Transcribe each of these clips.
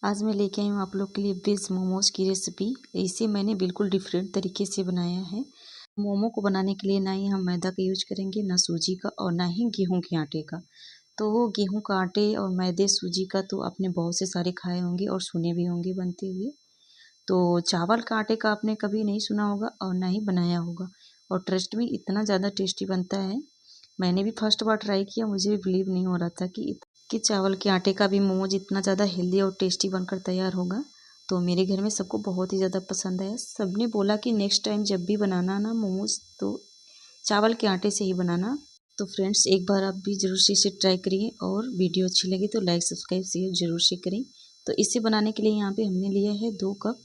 आज मैं लेके आई हूँ आप लोग के लिए वेज मोमोज़ की रेसिपी। इसे मैंने बिल्कुल डिफरेंट तरीके से बनाया है। मोमो को बनाने के लिए ना ही हम मैदा का यूज करेंगे, ना सूजी का और ना ही गेहूं के आटे का। तो गेहूं का आटे और मैदे सूजी का तो आपने बहुत से सारे खाए होंगे और सुने भी होंगे बनते हुए। तो चावल का आटे का आपने कभी नहीं सुना होगा और ना ही बनाया होगा। और ट्रस्ट में इतना ज़्यादा टेस्टी बनता है। मैंने भी फर्स्ट बार ट्राई किया, मुझे भी बिलीव नहीं हो रहा था कि चावल के आटे का भी मोमोज इतना ज़्यादा हेल्दी और टेस्टी बनकर तैयार होगा। तो मेरे घर में सबको बहुत ही ज़्यादा पसंद आया। सबने बोला कि नेक्स्ट टाइम जब भी बनाना ना मोमोज तो चावल के आटे से ही बनाना। तो फ्रेंड्स, एक बार आप भी ज़रूर से इसे ट्राई करिए और वीडियो अच्छी लगी तो लाइक सब्सक्राइब शेयर जरूर से करें। तो इसे बनाने के लिए यहाँ पे हमने लिया है 2 कप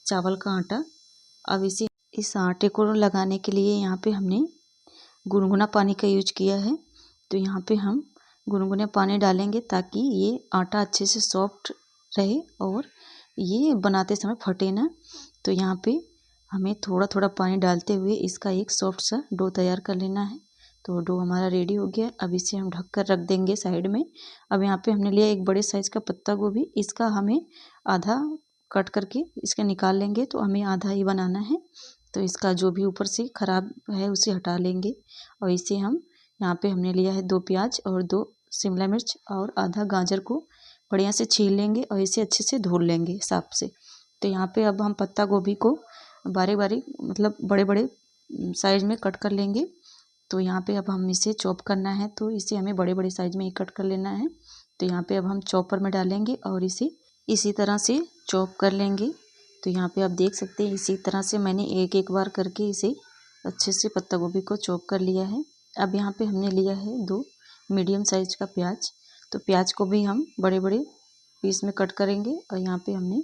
चावल का आटा। अब इस आटे को लगाने के लिए यहाँ पे हमने गुनगुना पानी का यूज किया है। तो यहाँ पे हम गुनगुने पानी डालेंगे ताकि ये आटा अच्छे से सॉफ्ट रहे और ये बनाते समय फटे ना। तो यहाँ पे हमें थोड़ा थोड़ा पानी डालते हुए इसका एक सॉफ्ट सा डो तैयार कर लेना है। तो डो हमारा रेडी हो गया। अब इसे हम ढककर रख देंगे साइड में। अब यहाँ पे हमने लिया एक बड़े साइज़ का पत्ता गोभी। इसका हमें आधा कट करके इसका निकाल लेंगे, तो हमें आधा ही बनाना है। तो इसका जो भी ऊपर से ख़राब है उसे हटा लेंगे। और इसे हम यहाँ पे हमने लिया है 2 प्याज और 2 शिमला मिर्च और आधा गाजर को बढ़िया से छील लेंगे और इसे अच्छे से धो लेंगे साफ से। तो यहाँ पे अब हम पत्ता गोभी को बारीक बारीक मतलब बड़े बड़े साइज में कट कर लेंगे। तो यहाँ पे अब हम इसे चॉप करना है, तो इसे हमें बड़े बड़े साइज में ही कट कर लेना है। तो यहाँ पे अब हम चॉपर में डालेंगे और इसे इसी तरह से चॉप कर लेंगे। तो यहाँ पे आप देख सकते हैं इसी तरह से मैंने एक एक बार करके इसे अच्छे से पत्ता गोभी को चॉप कर लिया है। अब यहाँ पे हमने लिया है 2 मीडियम साइज का प्याज। तो प्याज को भी हम बड़े बड़े पीस में कट करेंगे। और यहाँ पे हमने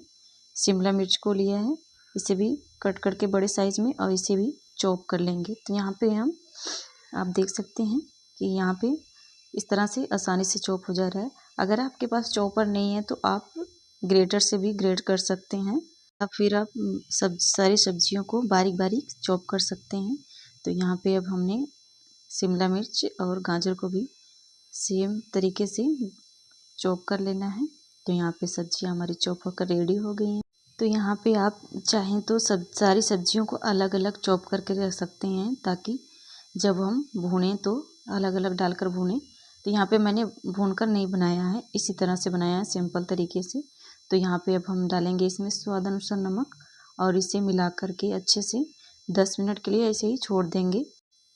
शिमला मिर्च को लिया है, इसे भी कट करके बड़े साइज में और इसे भी चॉप कर लेंगे। तो यहाँ पे हम आप देख सकते हैं कि यहाँ पे इस तरह से आसानी से चॉप हो जा रहा है। अगर आपके पास चॉपर नहीं है तो आप ग्रेटर से भी ग्रेट कर सकते हैं, या फिर आप सारी सब्जियों को बारीक बारीक चॉप कर सकते हैं। तो यहाँ पे अब हमने शिमला मिर्च और गाजर को भी सेम तरीके से चॉप कर लेना है। तो यहाँ पे सब्जियाँ हमारी चॉप होकर रेडी हो गई हैं। तो यहाँ पे आप चाहें तो सारी सब्जियों को अलग अलग चॉप करके रख सकते हैं, ताकि जब हम भूनें तो अलग अलग डालकर भूनें। तो यहाँ पे मैंने भूनकर नहीं बनाया है, इसी तरह से बनाया है सिंपल तरीके से। तो यहाँ पे अब हम डालेंगे इसमें स्वाद अनुसार नमक और इसे मिला करके अच्छे से 10 मिनट के लिए ऐसे ही छोड़ देंगे।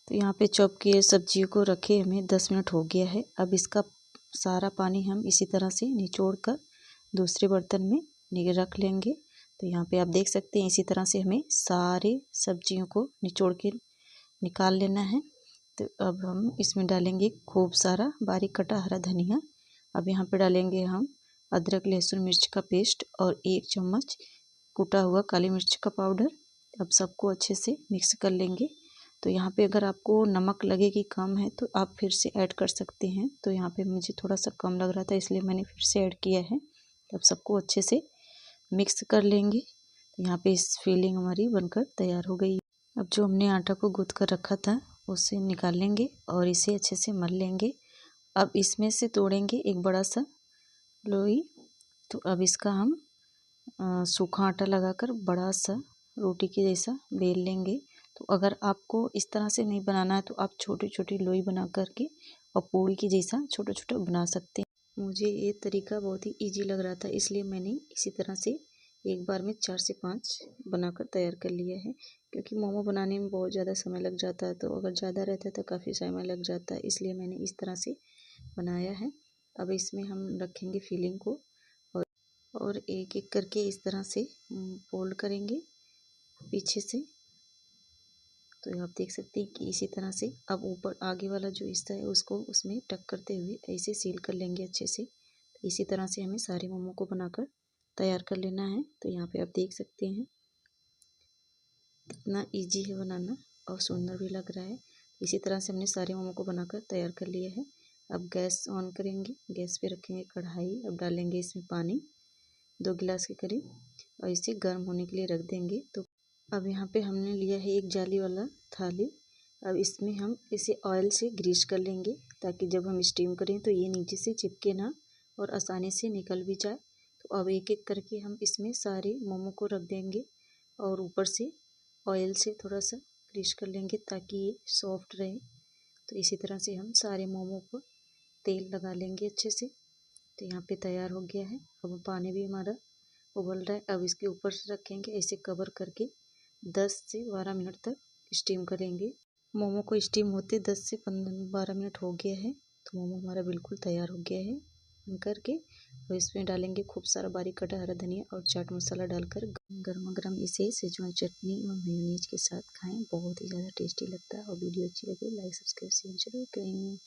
तो यहाँ पे चॉप किए सब्जियों को रखे हमें 10 मिनट हो गया है। अब इसका सारा पानी हम इसी तरह से निचोड़ कर दूसरे बर्तन में रख लेंगे। तो यहाँ पे आप देख सकते हैं इसी तरह से हमें सारे सब्जियों को निचोड़ के निकाल लेना है। तो अब हम इसमें डालेंगे खूब सारा बारीक कटा हरा धनिया। अब यहाँ पे डालेंगे हम अदरक लहसुन मिर्च का पेस्ट और 1 चम्मच कुटा हुआ काली मिर्च का पाउडर। अब सबको अच्छे से मिक्स कर लेंगे। तो यहाँ पे अगर आपको नमक लगे कि कम है तो आप फिर से ऐड कर सकते हैं। तो यहाँ पे मुझे थोड़ा सा कम लग रहा था, इसलिए मैंने फिर से ऐड किया है। अब सबको अच्छे से मिक्स कर लेंगे। तो यहाँ पे इस फीलिंग हमारी बनकर तैयार हो गई। अब जो हमने आटा को गूँथ कर रखा था उसे निकाल लेंगे और इसे अच्छे से मल लेंगे। अब इसमें से तोड़ेंगे एक बड़ा सा लोई। तो अब इसका हम सूखा आटा लगाकर बड़ा सा रोटी के जैसा बेल लेंगे। तो अगर आपको इस तरह से नहीं बनाना है तो आप छोटी छोटी लोई बना करके और पूड़ी के जैसा छोटा छोटा बना सकते हैं। मुझे ये तरीका बहुत ही इजी लग रहा था, इसलिए मैंने इसी तरह से एक बार में 4 से 5 बनाकर तैयार कर लिया है। क्योंकि मोमो बनाने में बहुत ज़्यादा समय लग जाता है, तो अगर ज़्यादा रहता है तो काफ़ी समय लग जाता है, इसलिए मैंने इस तरह से बनाया है। अब इसमें हम रखेंगे फिलिंग को और एक एक करके इस तरह से फोल्ड करेंगे पीछे से। तो आप देख सकते हैं कि इसी तरह से अब ऊपर आगे वाला जो हिस्सा है उसको उसमें टक करते हुए ऐसे सील कर लेंगे अच्छे से। इसी तरह से हमें सारे मोमो को बनाकर तैयार कर लेना है। तो यहाँ पे आप देख सकते हैं कितना इजी है बनाना और सुंदर भी लग रहा है। इसी तरह से हमने सारे मोमो को बनाकर तैयार कर लिया है। अब गैस ऑन करेंगे, गैस पे रखेंगे कढ़ाई। अब डालेंगे इसमें पानी 2 गिलास के करीब और इसे गर्म होने के लिए रख देंगे। तो अब यहाँ पे हमने लिया है एक जाली वाला थाली। अब इसमें हम इसे ऑयल से ग्रीस कर लेंगे, ताकि जब हम स्टीम करें तो ये नीचे से चिपके ना और आसानी से निकल भी जाए। तो अब एक एक करके हम इसमें सारे मोमो को रख देंगे और ऊपर से ऑयल से थोड़ा सा ग्रीस कर लेंगे ताकि ये सॉफ्ट रहे। तो इसी तरह से हम सारे मोमो पर तेल लगा लेंगे अच्छे से। तो यहाँ पे तैयार हो गया है। अब पानी भी हमारा उबल रहा है। अब इसके ऊपर से रखेंगे ऐसे कवर करके 10 से 12 मिनट तक स्टीम करेंगे। मोमो को स्टीम होते 10 से 12 मिनट हो गया है। तो मोमो हमारा बिल्कुल तैयार हो गया है बन करके। और इसमें डालेंगे खूब सारा बारीक कटा हरा धनिया और चाट मसाला डालकर गर्मा गर्म इसे सेजवान चटनी और मेयोनीज के साथ खाएं। बहुत ही ज़्यादा टेस्टी लगता है। और वीडियो अच्छी लगे लाइक सब्सक्राइब शेयर जरूर करें।